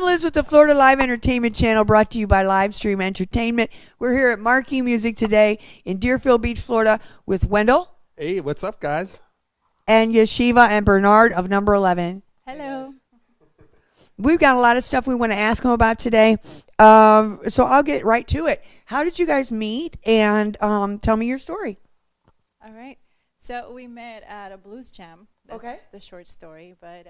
Liz with the Florida Live Entertainment Channel, brought to you by Livestream Entertainment. We're here at Marquee Music today in Deerfield Beach, Florida, with Wendell. Hey, what's up, guys? And Yeshiva and Bernard of Number 11. Hello. We've got a lot of stuff we want to ask them about today, so I'll get right to it. How did you guys meet? And tell me your story. All right. So we met at a blues jam. That's Okay. the short story. But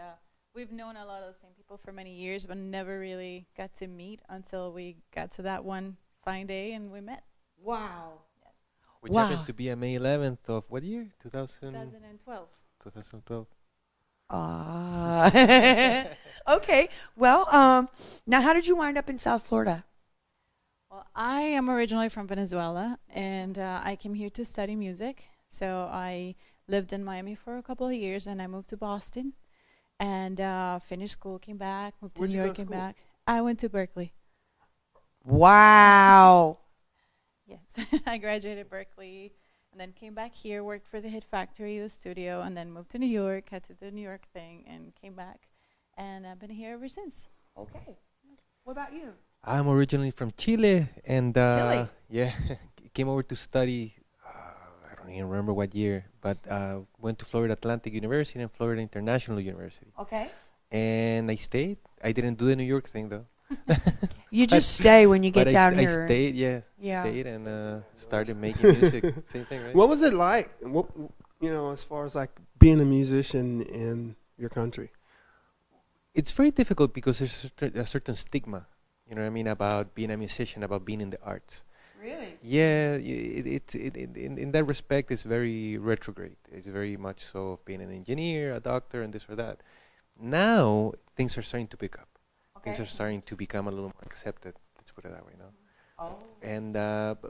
we've known a lot of the same people for many years, but never really got to meet until we got to that one fine day and we met. Wow. Which Wow. happened to be on May 11th of what year? 2012. 2012. Okay. Well, now how did you wind up in South Florida? Well, I am originally from Venezuela, and I came here to study music. So I lived in Miami for a couple of years, and I moved to Boston and finished school, came back, moved to Where'd New you go York, to came school? back. I went to Berkeley. Wow. Yes, I graduated at Berkeley and then came back here, worked for the Hit Factory, the studio, and then moved to New York, had to do the New York thing, and came back. And I've been here ever since. Okay. What about you? I'm originally from Chile, and Chile? yeah, came over to study. I don't even remember what year, but went to Florida Atlantic University and Florida International University, Okay. and I stayed. I didn't do the New York thing though. You just stay when you get But down I here. stayed, yeah, Yeah. stayed and started making music. Same thing, right? What was it like? What, as far as like being a musician in your country? It's very difficult because there's a certain stigma, you know what I mean, about being a musician, about being in the arts. Really? Yeah, in that respect, it's very retrograde. It's very much so of being an engineer, a doctor, and this or that. Now, things are starting to pick up. Things are starting to become a little more accepted. Let's put it that way now. Oh. And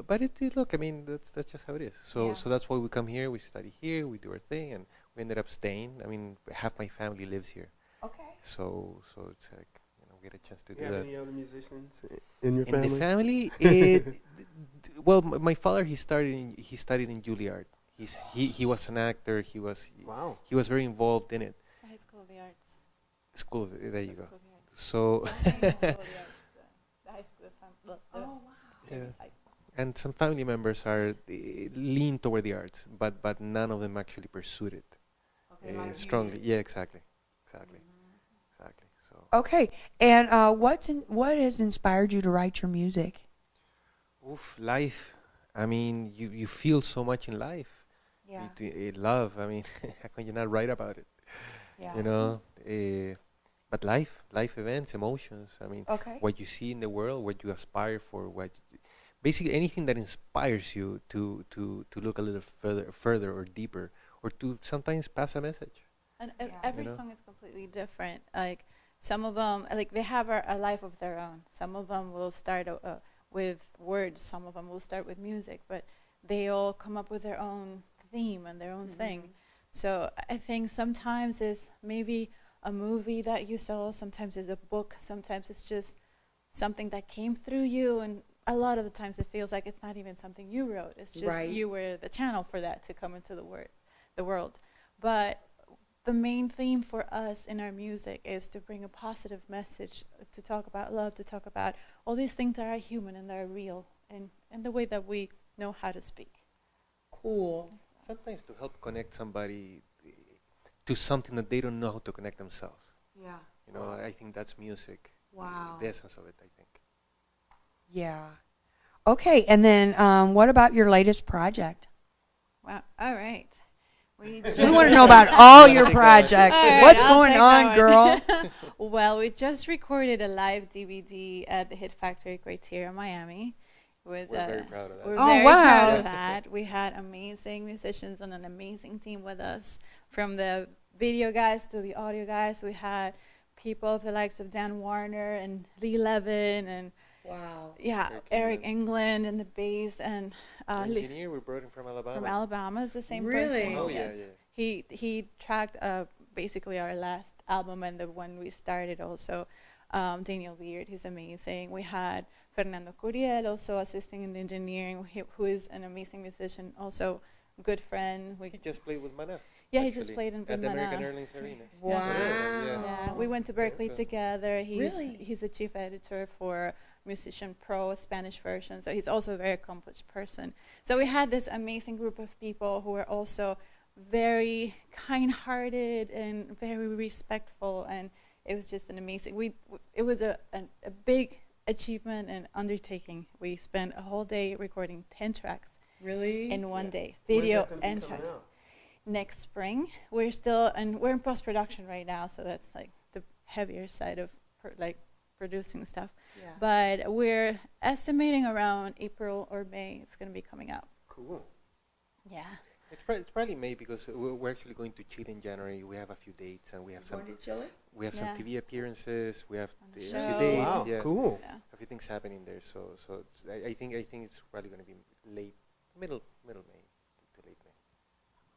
but look, I mean, that's just how it is. So Yeah. so that's why we come here. We study here. We do our thing, and we ended up staying. I mean, half my family lives here. Okay. So it's like we get a chance to Do do you have that. any other musicians in your In family? the family, well, my father he studied in Juilliard. He was an actor. He was very involved in it. The High School of the Arts. There you The go. School of the Arts. So The main School of the Arts, the high school, the yeah. famous high school. And some family members are lean toward the arts, but none of them actually pursued it strongly. Yeah, exactly. So Okay. And what has inspired you to write your music? life. I mean, you feel so much in life. Yeah. Love. I mean, how can you not write about it? Yeah. You know. But life events, emotions. I mean, Okay. what you see in the world, what you aspire for, basically anything that inspires you to look a little further or deeper, or to sometimes pass a message. And Yeah. every You know? song is completely different. Like some of them, like they have a life of their own. Some of them will start with words. Some of them will start with music. But they all come up with their own theme and their own thing. So I think sometimes it's maybe a movie that you saw. Sometimes it's a book. Sometimes it's just something that came through you. And a lot of the times it feels like it's not even something you wrote. It's just Right. you were the channel for that to come into the world. But the main theme for us in our music is to bring a positive message, to talk about love, to talk about all these things that are human and that are real, and the way that we know how to speak. Cool. Sometimes to help connect somebody to something that they don't know how to connect themselves. Yeah. You know, I think that's music. Wow. The essence of it, I think. Yeah. Okay. And then what about your latest project? Wow. All right. We We want to know about all your projects. All right, What's I'll going take on, that girl? one. Well, we just recorded a live DVD at the Hit Factory Criteria, Miami. We're very proud of that. We're Oh, very wow. proud of that. We had amazing musicians and an amazing team with us. From the video guys to the audio guys, we had people of the likes of Dan Warner and Lee Levin and Wow. Eric Eric England and the bass and The Lee engineer, we brought him from Alabama. from Alabama is the same Really? person. Oh, yeah, Yes. yeah. He tracked basically our last album and the one we started also. Daniel Weird, he's amazing. We had Fernando Curiel also assisting in the engineering, who is an amazing musician, also good friend. He just played with Mana. Yeah, he just actually, played in at the American Vietnam. Airlines Arena. Wow. Yeah. Yeah, we went to Berkeley so- together. Really? He's a chief editor for Musician Pro Spanish version, so he's also a very accomplished person. So we had this amazing group of people who were also very kind-hearted and very respectful, and it was just an amazing. It was a big achievement and undertaking. We spent a whole day recording 10 tracks Really? in one day, When is video that gonna be and coming tracks. out? Next spring. We're in post-production right now, so that's like the heavier side of producing stuff. Yeah. But we're estimating around April or May it's going to be coming out. Cool. Yeah. It's probably May because we're actually going to Chile in January. We have a few dates and we have some Going to Chile? Yeah. some TV appearances. We have On the a few show. dates. Wow, Yeah, cool. Yeah. a few things happening there. So I think it's probably going to be middle May to late May.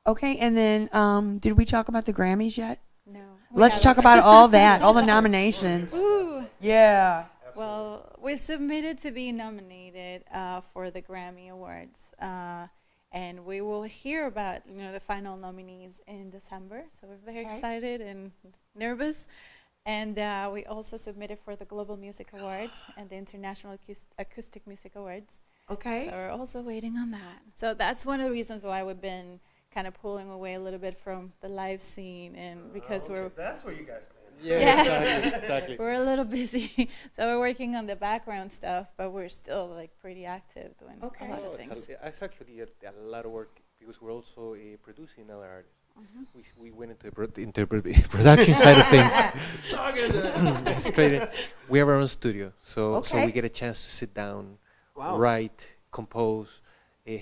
Okay, and then did we talk about the Grammys yet? No. Let's talk about all that, all the nominations. Ooh. Yeah. Well, we submitted to be nominated for the Grammy Awards, and we will hear about the final nominees in December. So we're very Okay. excited and nervous. And we also submitted for the Global Music Awards and the International Acoustic Music Awards. Okay. So we're also waiting on that. So that's one of the reasons why we've been kind of pulling away a little bit from the live scene, and because That's where you guys play. Yeah, Yes. exactly. we're a little busy. So we're working on the background stuff, but we're still like pretty active doing Okay. a lot Oh, of things. it's actually a lot of work because we're also producing other artists. Mm-hmm. We went into the production side of things. Talking Straight in. We have our own studio, so Okay. we get a chance to sit down, Wow. write, compose,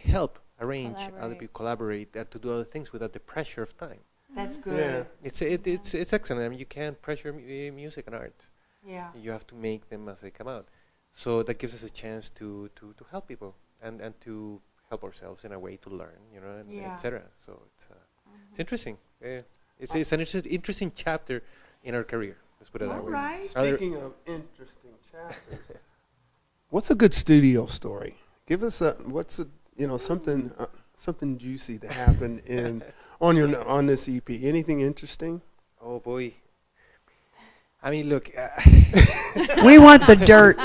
help, arrange, other Collaborate. people collaborate, to do other things without the pressure of time. That's Yeah. good. It's excellent. I mean, you can't pressure music and art. Yeah. You have to make them as they come out. So that gives us a chance to help people and to help ourselves in a way to learn, and Yeah. etc. So it's interesting. It's an interesting chapter in our career. Let's put it that All way. right. Speaking of interesting chapters, what's a good studio story? Give us something juicy that happened on this EP. Anything interesting? Oh boy. I mean, look. We want the dirt.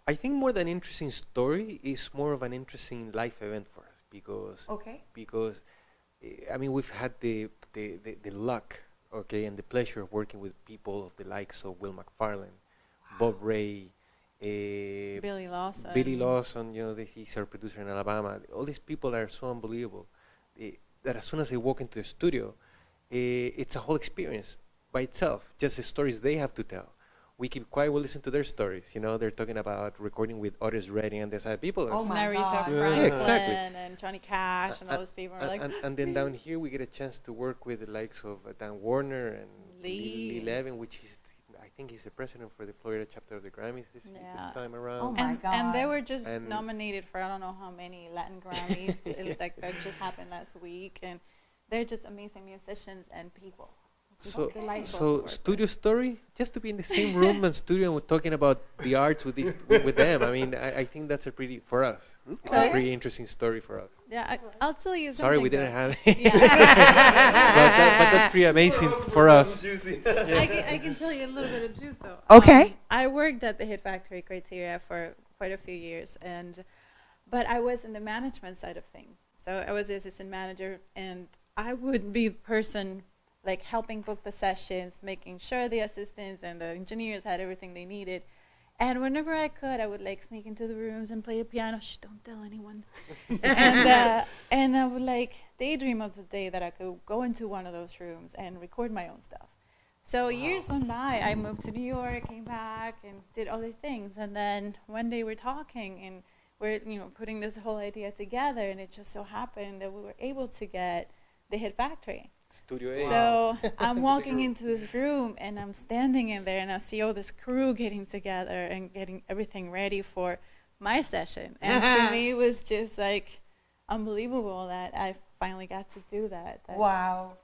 I think more than interesting story is more of an interesting life event for us because I mean we've had the luck, okay, and the pleasure of working with people of the likes of Will McFarlane, Bob Ray, Billy Lawson. Billy Lawson, he's our producer in Alabama. All these people are so unbelievable that as soon as they walk into the studio, it's a whole experience by itself. Just the stories they have to tell. We keep quiet. We listen to their stories. They're talking about recording with Otis Redding and there's other people. Oh my Aretha God. Franklin Yeah, exactly. and Johnny Cash and all those people. We're like, and then down here we get a chance to work with the likes of Dan Warner and Lee. Lee Levin, which is I think he's the president for the Florida chapter of the Grammys this time around. Oh my and they God. were just And- nominated for I don't know how many Latin Grammys. Like that just happened last week, and they're just amazing musicians and people. So, Delightful to work studio story, just to be in the same room and studio and we're talking about the arts with them. I mean, I think that's for us. It's a pretty interesting story for us. Yeah, I'll tell you something. Sorry, we didn't though. have it. Yeah. but that's pretty amazing for us. I can tell you a little bit of truth though. Okay. I worked at the Hit Factory Criteria for quite a few years, but I was in the management side of things. So I was the assistant manager, and I would be the person like helping book the sessions, making sure the assistants and the engineers had everything they needed. And whenever I could, I would like sneak into the rooms and play a piano. Shh, don't tell anyone. and I would like daydream of the day that I could go into one of those rooms and record my own stuff. So years went by. I moved to New York, came back, and did other things. And then one day we're talking, and we're putting this whole idea together. And it just so happened that we were able to get the Hit Factory. Studio A. So I'm walking into this room, and I'm standing in there, and I see all this crew getting together and getting everything ready for my session. And to me, it was just like unbelievable that I finally got to do that. Wow.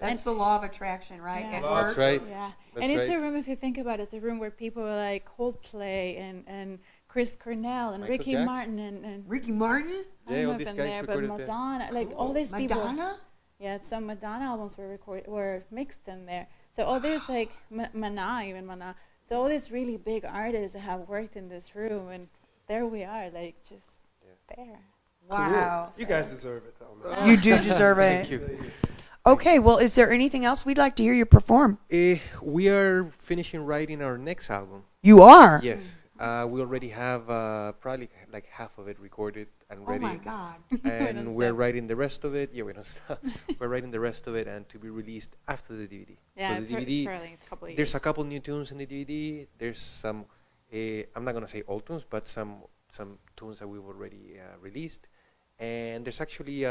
That's the law of attraction, right? Yeah. At Well, work. That's right. Yeah, That's and it's right. a room, if you think about it, it's a room where people are like Coldplay and Chris Cornell and Michael Ricky Jackson. Martin and Ricky Martin, I Yeah, don't all know these if in guys there, but recorded there. Madonna, like all these people. Madonna. Yeah, some Madonna albums were mixed in there. So all these like Mana. So all these really big artists have worked in this room, and there we are, like just there. Wow, You guys deserve it, though, man. you do deserve it. Thank you. Okay, well, is there anything else we'd like to hear you perform? We are finishing writing our next album. You are. Yes. We already have probably like half of it recorded and Oh ready. my God. And don't we're stop. writing the rest of it. Yeah, we don't stop. We're writing the rest of it and to be released after the DVD. Yeah, so the it's DVD, probably a couple of there's a years. couple new tunes in the DVD. There's some, I'm not gonna say old tunes, but some tunes that we've already released. And there's actually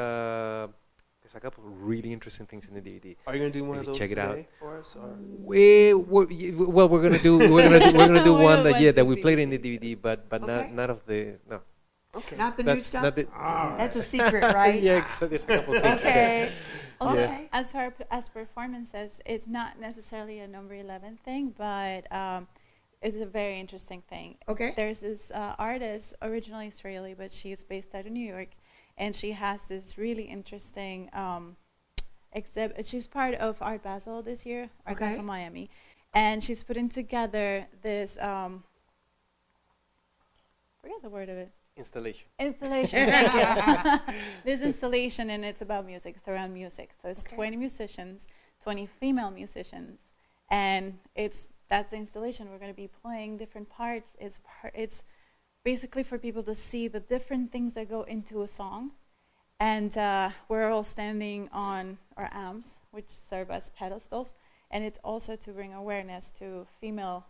there's a couple of really interesting things in the DVD. Are you gonna do one of Maybe those check it out. today for us? Or? We're gonna do We one don't that want we to played do in the DVD, but Okay. not of the no. Okay. Not the new That's stuff. not the. That's a secret, right? Yeah, so there's a couple of things. Okay. Also, Okay. as far as performances, it's not necessarily a number 11 thing, but it's a very interesting thing. Okay. There's this artist, originally Israeli, but she's based out of New York, and she has this really interesting exhibit. She's part of Art Basel this year, Art Okay. Basel Miami, and she's putting together this, forget the word of it. Installation. Installation, thank you. This installation, and it's about music. It's around music. So it's Okay. 20 musicians, 20 female musicians, and that's the installation. We're going to be playing different parts. It's basically for people to see the different things that go into a song, and we're all standing on our arms, which serve as pedestals, and it's also to bring awareness to female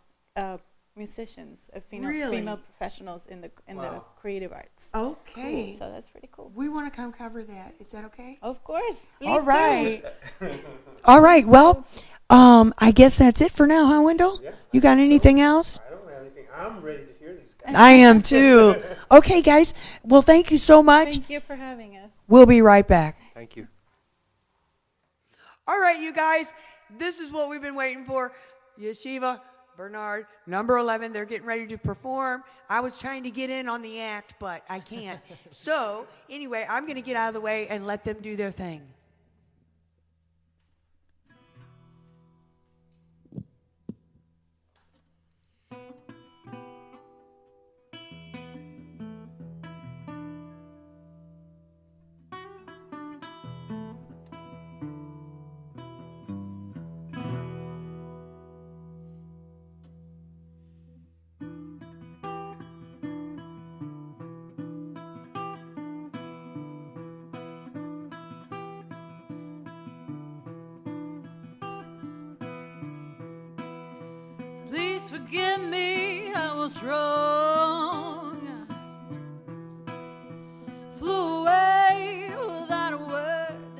musicians, Really? female professionals in the Wow. creative arts. Okay. So that's pretty cool. We want to come cover that. Is that okay? Of course. All please do. right. All right. Well, I guess that's it for now, huh, Wendell? Yeah. You got anything else? I don't have anything. I'm ready to hear these guys. I am too. Okay, guys. Well, thank you so much. Thank you for having us. We'll be right back. Thank you. All right, you guys. This is what we've been waiting for. Yeshiva, Bernard, number 11. They're getting ready to perform. I was trying to get in on the act, but I can't. So, anyway, I'm going to get out of the way and let them do their thing. Please forgive me, I was wrong. Flew away without a word.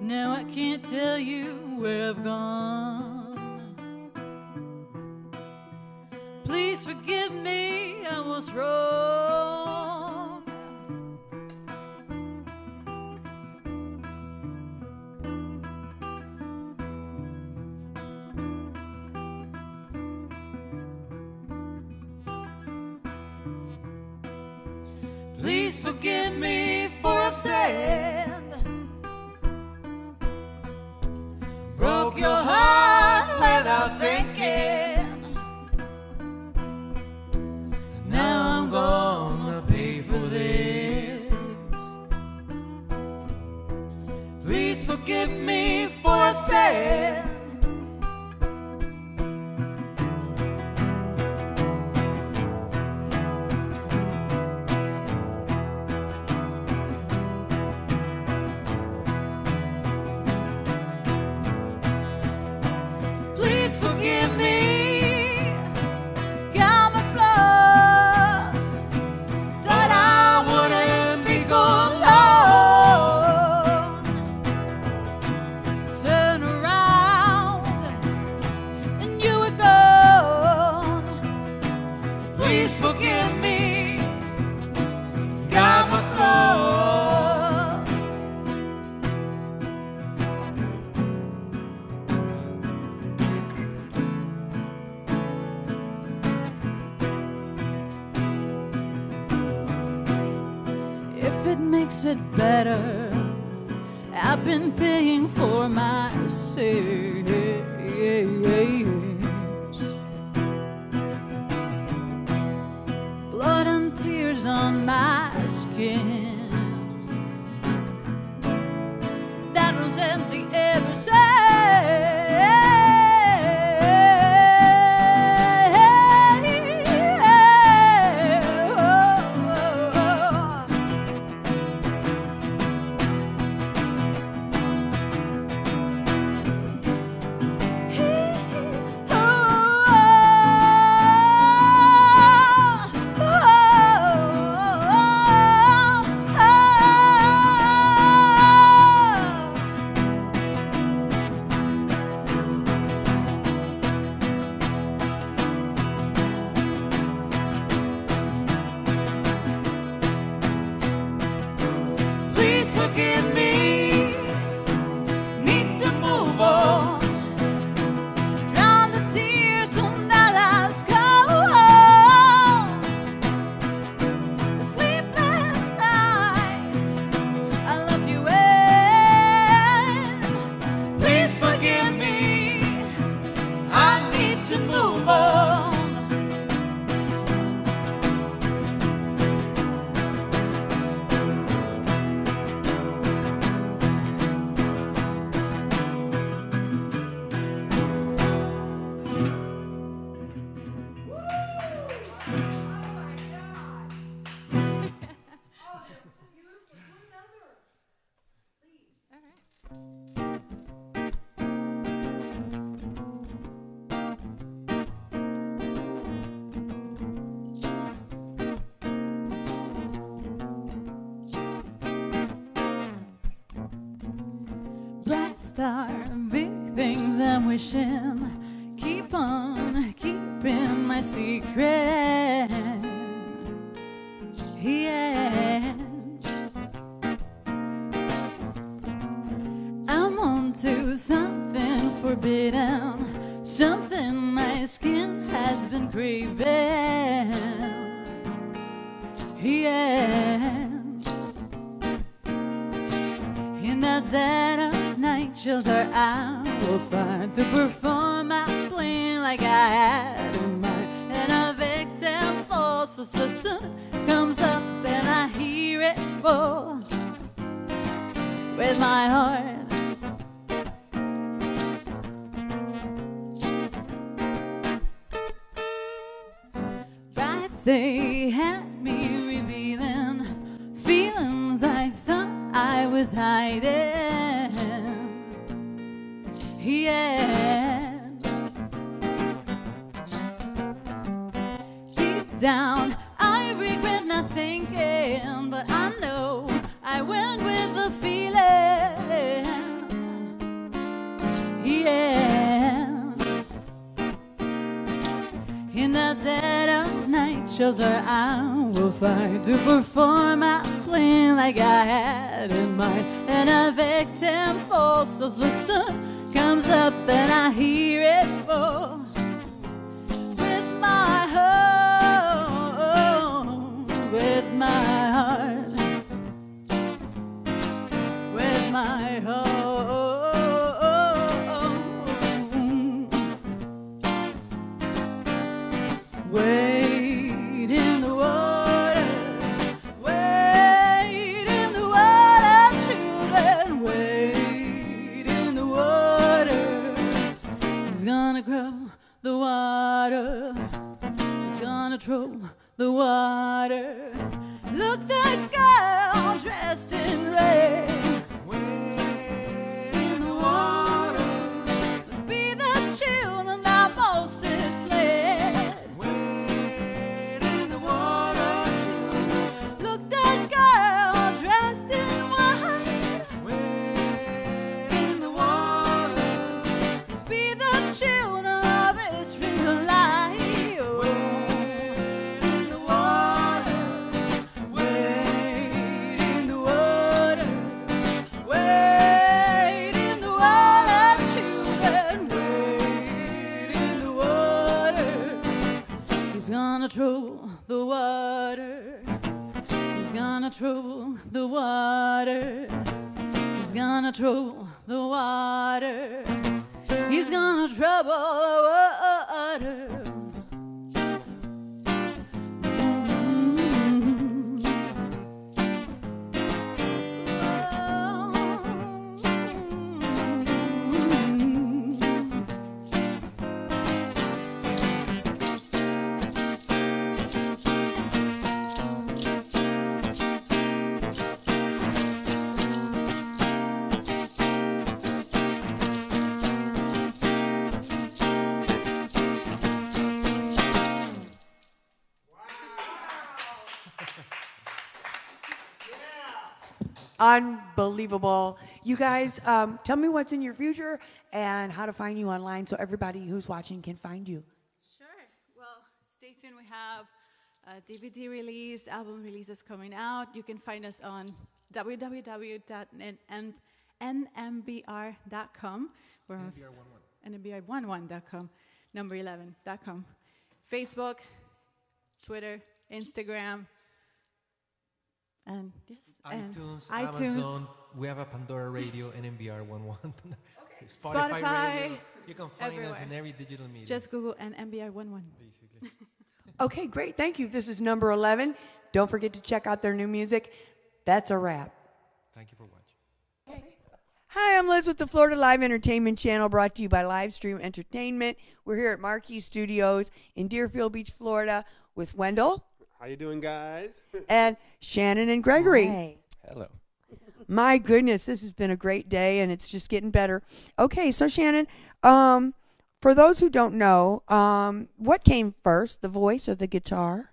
Now I can't tell you where I've gone. Please forgive me, I was wrong. Please forgive me for I've said, broke your heart without thinking. Now I'm gonna pay for this. Please forgive me for I've said, please forgive me, got my flaws. Thought I wouldn't be gone long. Turn around and you were gone. Please forgive me, got my flaws. makes it better. I've been paying for my sins. Blood and tears on my skin. That was empty ever Please forgive me. Need to move on. Drown the tears so that I cold. The sleepless nights I left you in. Please forgive me. I need to move on. Bright star, big things I'm wishing. Keep on keeping my secret. Yeah. I'm on to something forbidden, something my skin has been craving. Yeah. In the dead of night, shelter I will find to perform my plan like I had in mind. And a victim falls, so the sun comes up and I hear it fall with my heart. Bright day had me revealing feelings I thought I was hiding. Yeah. Deep down, I regret not thinking, but I know I went with the feeling. Yeah. In the dead of night, shelter I will find to perform my plan like I had in mind. And a victim falls, so the sun comes up and I hear it fall with my heart, with my heart, with my heart. Wade in the water, wade in the water, children, wade in the water. He's gonna grow the water, he's gonna throw the water. Look, that girl dressed in red, wade in the water. Must be the children that Moses led. Gonna throw the water. He's gonna trouble the water. He's gonna trouble the water. He's gonna trouble the water. Unbelievable. You guys, tell me what's in your future and how to find you online so everybody who's watching can find you. Sure. Well, stay tuned. We have a DVD release, album releases coming out. You can find us on www.nmbr.com. We're on nmbr11.com, number11.com. Facebook, Twitter, Instagram, and yes, and iTunes, Amazon. We have a Pandora Radio and NBR 11. Spotify, Radio. You can find everywhere. us in every digital media. Just Google NMBR11. basically. Okay, great. Thank you. This is number 11. Don't forget to check out their new music. That's a wrap. Thank you for watching. Hi, I'm Liz with the Florida Live Entertainment Channel, brought to you by Livestream Entertainment. We're here at Marquee Studios in Deerfield Beach, Florida, with Wendell How you doing, guys? and Shannon and Gregory. Hello. My goodness, this has been a great day, and it's just getting better. Okay, so Shannon, for those who don't know, what came first, the voice or the guitar?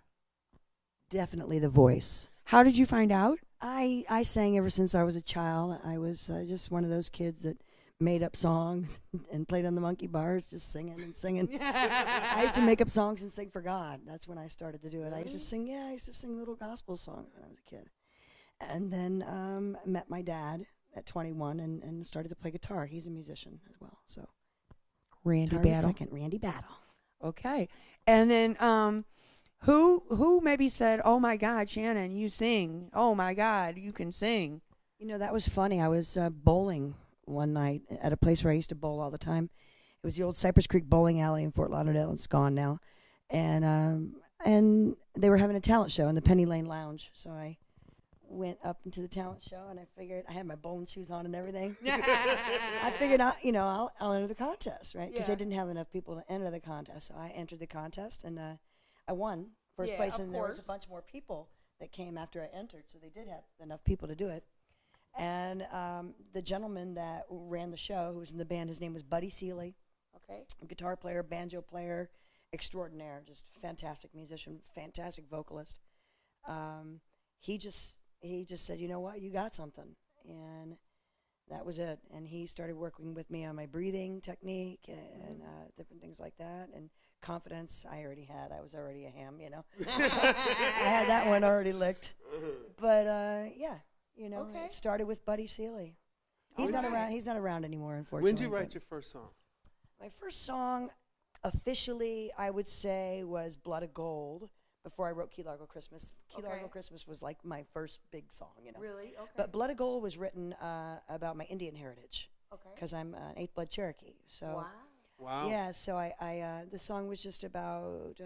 Definitely the voice. How did you find out? I sang ever since I was a child. I was just one of those kids that made up songs and played on the monkey bars, just singing and singing. I used to make up songs and sing for God. That's when I started to do it. I used to sing little gospel songs when I was a kid. And then met my dad at 21 and started to play guitar. He's a musician as well. So Randy guitar was Battle. second, Randy Battle. Okay. And then who maybe said, "Oh my God, Shannon, you sing. Oh my God, you can sing." You know, that was funny. I was bowling one night at a place where I used to bowl all the time. It was the old Cypress Creek Bowling Alley in Fort Lauderdale. It's gone now. And they were having a talent show in the Penny Lane Lounge. So I went up into the talent show, and I figured I had my bowling shoes on and everything. I figured, I'll enter the contest, right? Because Yeah. they didn't have enough people to enter the contest. So I entered the contest, and I won first Yeah, place. of And there was a course. bunch more people that came after I entered, so they did have enough people to do it. And the gentleman that ran the show, who was in the band, his name was Buddy Seeley. Okay. A guitar player, banjo player, extraordinaire, just fantastic musician, fantastic vocalist. He just said, "You know what, you got something," and that was it. And he started working with me on my breathing technique and different things like that. And confidence, I already had. I was already a ham, I had that one already licked. But yeah, Okay. it started with Buddy Seeley. He's not Okay. around. He's not around anymore, unfortunately. When did you but- write your first song? My first song, officially, I would say, was Blood of Gold before I wrote Key Largo Christmas. Key Okay. Largo Christmas was like my first big song, Really? Okay. But Blood of Gold was written about my Indian heritage okay. because I'm an eighth blood Cherokee. So Wow. Wow. yeah, so the song was just about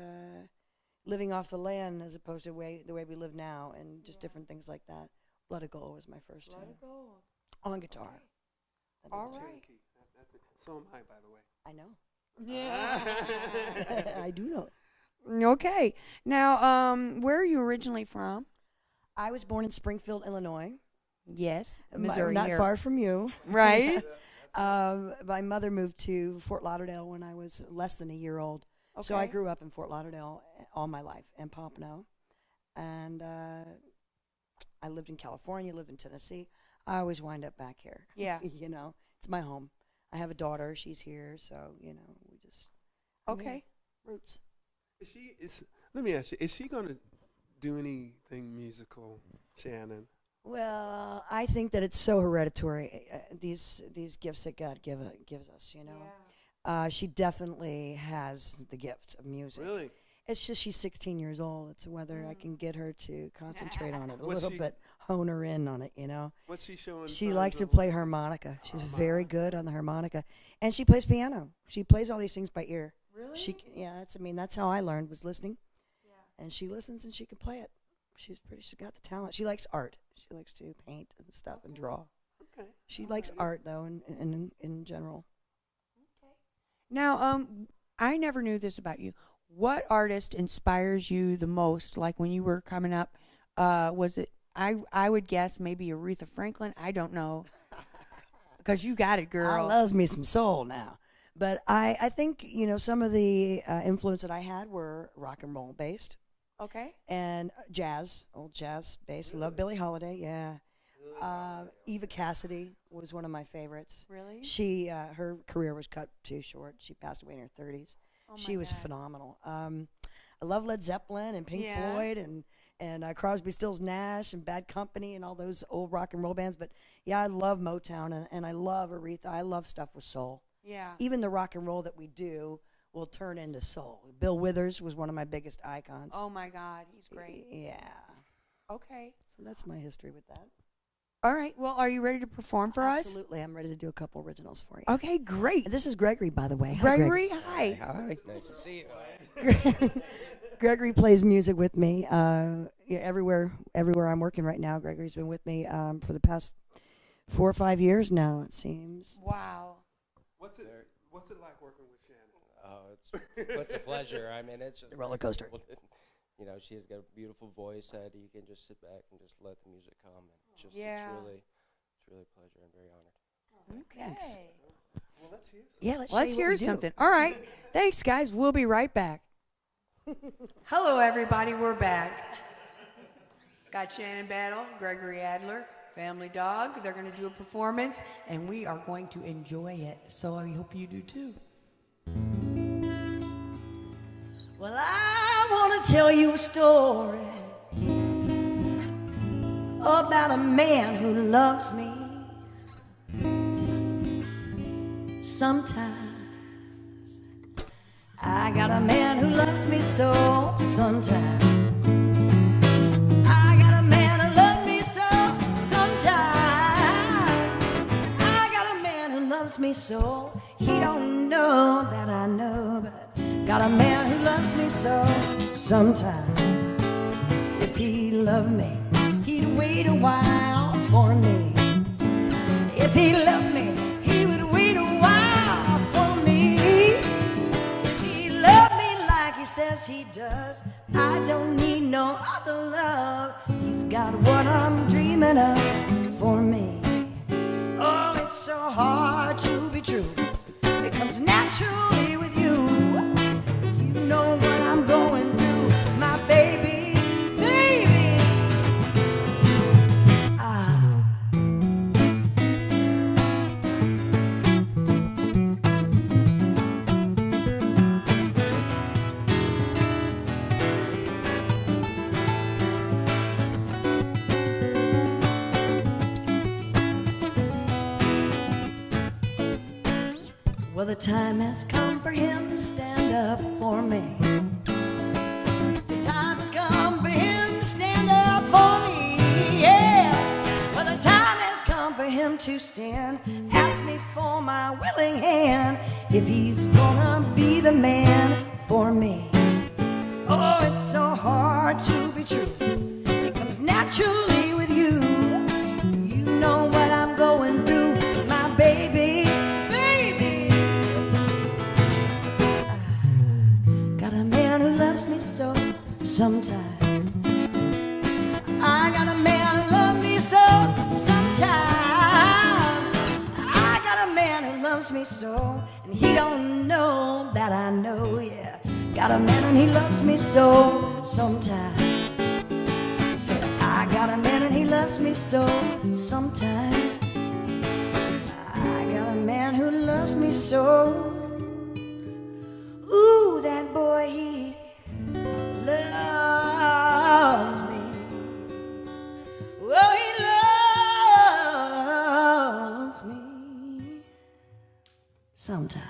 living off the land as opposed to the way we live now, and just different things like that. Blood of Gold was my first Blood tune of gold. on guitar. Okay. All right. Cherokee. That's it. So am I, by the way. I know. Yeah. I do know. Okay. Now, where are you originally from? I was born in Springfield, Illinois. Yes, M- Missouri. not here. far from you. Right? My mother moved to Fort Lauderdale when I was less than a year old. So I Okay. grew up in Fort Lauderdale all my life, and Pompano. And I lived in California, lived in Tennessee. I always wind up back here. Yeah. It's my home. I have a daughter. She's here. So, we just. Okay. Roots. Let me ask you, is she going to do anything musical, Shannon? Well, I think that it's so hereditary, these gifts that God gives us, She definitely has the gift of music. Really? It's just she's 16 years old. It's whether I can get her to concentrate on it a What's little she- bit, hone her in on it, you know. What's she showing? She signs likes to of- play harmonica. She's very good on the harmonica, and she plays piano. She plays all these things by ear. Really? That's how I learned, was listening. Yeah. And she listens and she can play it. She's got the talent. She likes art. She likes to paint and stuff and draw. Okay. She likes art though, in general. Now, I never knew this about you. What artist inspires you the most? Like when you were coming up, was it? I would guess maybe Aretha Franklin. I don't know, because you got it, girl. I loves me some soul now. But I think, some of the influence that I had were rock and roll based Okay. and jazz, old jazz based. I love Billie Holiday, yeah. Eva Cassidy was one of my favorites. Really? She, her career was cut too short. She passed away in her 30s. Oh She my was God. phenomenal. I love Led Zeppelin and Pink Yeah. Floyd and Crosby, Stills, Nash and Bad Company and all those old rock and roll bands. But yeah, I love Motown and I love Aretha. I love stuff with soul. Yeah. Even the rock and roll that we do will turn into soul. Bill Withers was one of my biggest icons. Oh my God, he's great. Yeah. Okay. So that's my history with that. All right. Well, are you ready to perform for us? Absolutely. I'm ready to do a couple originals for you. Okay, great. This is Gregory, by the way. Hi, Gregory, hi. Hi, nice to see you. Gregory plays music with me everywhere I'm working right now. Gregory's been with me for the past 4 or 5 years now, it seems. Wow. What's it like working with Shannon? Oh, it's a pleasure. I mean, it's just The roller coaster. You know, she's got a beautiful voice that you can just sit back and just let the music come. And it's just Yeah. it's really a pleasure. I'm very honored. Thanks. Okay. Well, let's hear. Yeah, let's Let's see what hear we do. something. All right. Thanks, guys. We'll be right back. Hello, everybody. We're back. Got Shannon Battle, Gregory Adler, Family Dog. They're going to do a performance, and we are going to enjoy it. So I hope you do too. Well, I want to tell you a story about a man who loves me. Sometimes I got a man who loves me so. Sometimes I got a man who loves me so. Sometimes I got a man who loves me so. He don't know that I know, but got a man who loves me so. Sometimes if he loved me, he'd wait a while for me. If he loved me, he would wait a while for me. If he loved me like he says he does, I don't need no other love. He's got what I'm dreaming of for me. Oh, it's so hard to be true. It comes naturally with you. You know what I'm going through, my baby, baby. Well, the time has come for him to stand up for me. The time has come for him to stand up for me, yeah. Well, the time has come for him to stand. Ask me for my willing hand if he's gonna be the man for me. Oh, it's so hard to be true. It comes naturally with you. You know what I'm going through, my baby, baby. Got a man who loves me so. Sometimes I got a man who loves me so. Sometimes I got a man who loves me so, and he don't know that I know, yeah. Got a man and he loves me so. Sometimes said I got a man and he loves me so. Sometimes I got a man who loves me so. Ooh, that boy, he loves me. Oh, he loves me. Sometimes.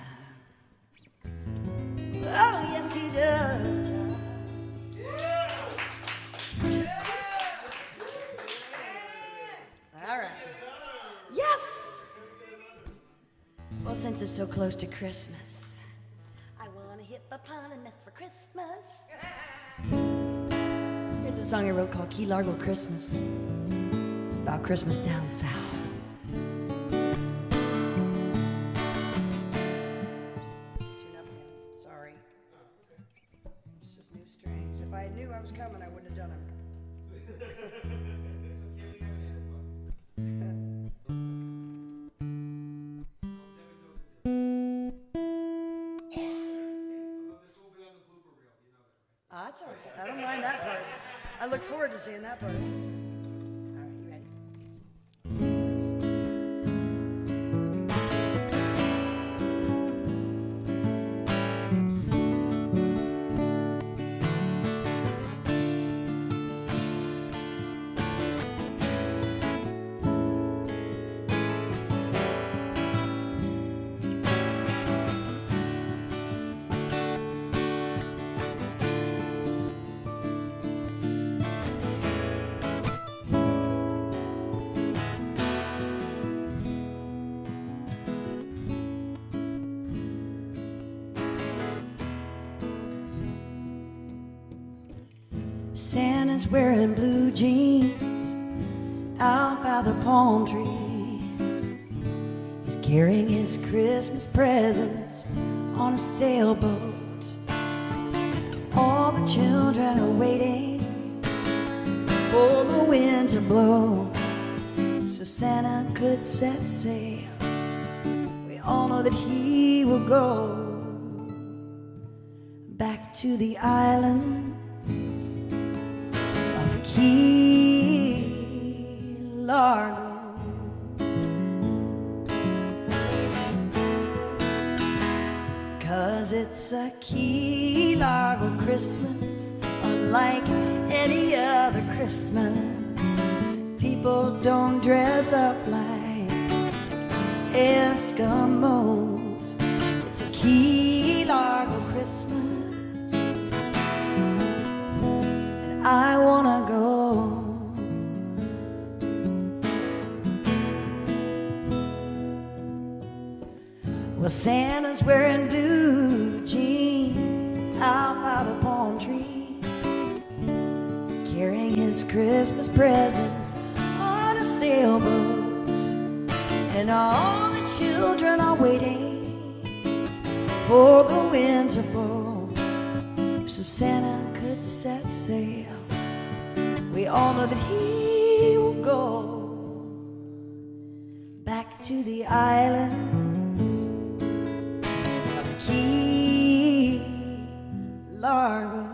Oh, yes, he does, child. since it's so close to Christmas, I wanna hit the pond and mess for Christmas. Here's a song I wrote called Key Largo Christmas. It's about Christmas down south. Tune up again. Sorry. It's just new strings. If I knew I was coming, I wouldn't have done them. That's all right. I don't mind that part. I look forward to seeing that part. All right, you ready? Santa's wearing blue jeans out by the palm trees. He's carrying his Christmas presents on a sailboat. All the children are waiting for the wind to blow so Santa could set sail. We all know that he will go back to the islands of Key Largo. 'Cause it's a Key Largo Christmas, unlike any other Christmas. People don't dress up like Eskimos. It's a Key Largo Christmas, and I wanna go. Well, Santa's wearing blue jeans out by the palm trees, carrying his Christmas presents on a sailboat. And all the children are waiting for the wind to blow so Santa could set sail. We all know that he will go back to the islands of Key Largo.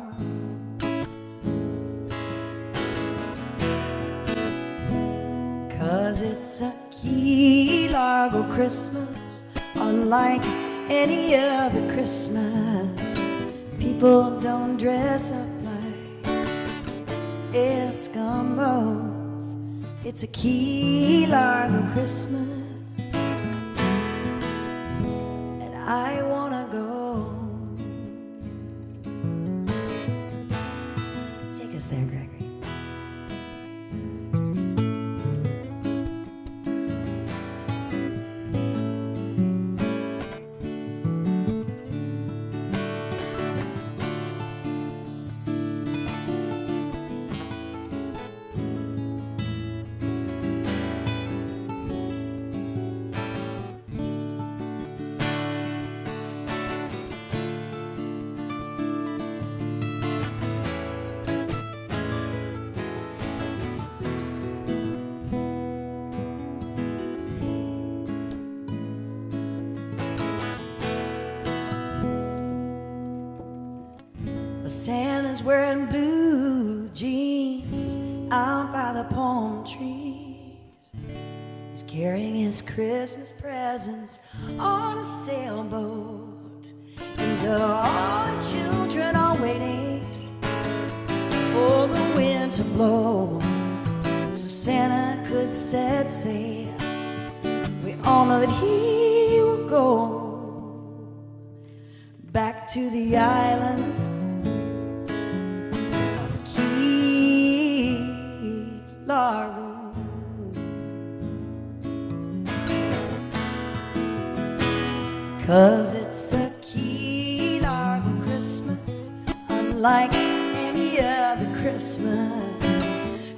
'Cause it's a Key Largo Christmas, unlike any other Christmas. People don't dress up like Eskimos. It's a Key Largo Christmas, and I wanna go. Take us there, Gregory. Santa's wearing blue jeans out by the palm trees. He's carrying his Christmas presents on a sailboat. And all the children are waiting for the wind to blow so Santa could set sail. We all know that he will go back to the island Largo. 'cause it's a key largo Christmas, unlike any other Christmas.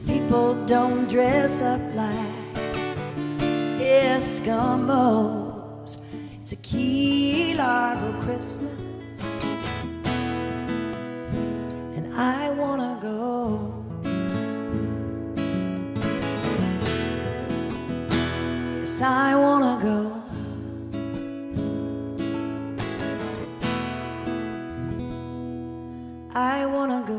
People don't dress up like Eskimos. It's a key largo Christmas, and I wanna go. Yes, I wanna go. I wanna go.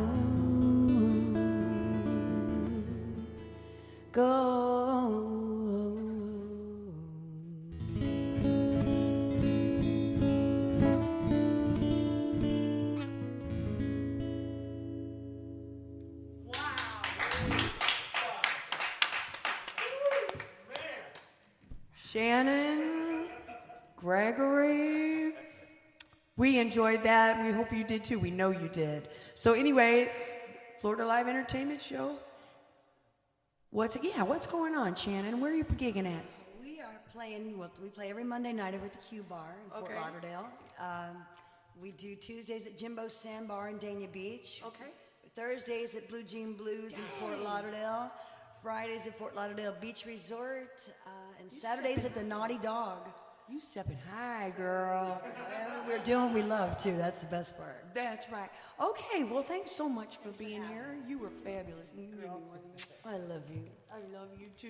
Shannon, Gregory, we enjoyed that. We hope you did too. We know you did. So anyway, Florida Live Entertainment Show. What's going on, Shannon? Where are you gigging at? We are playing, we play every Monday night over at the Q Bar in Fort Okay. Lauderdale. We do Tuesdays at Jimbo's Sandbar in Dania Beach. Okay. Thursdays at Blue Jean Blues in Fort Lauderdale. Fridays at Fort Lauderdale Beach Resort. And Saturdays at the Naughty Dog. You stepping high, girl. We're doing what we love, too. That's the best part. That's right. Okay, well, thanks so much for being here. You were fabulous. Girl. I love you. I love you too.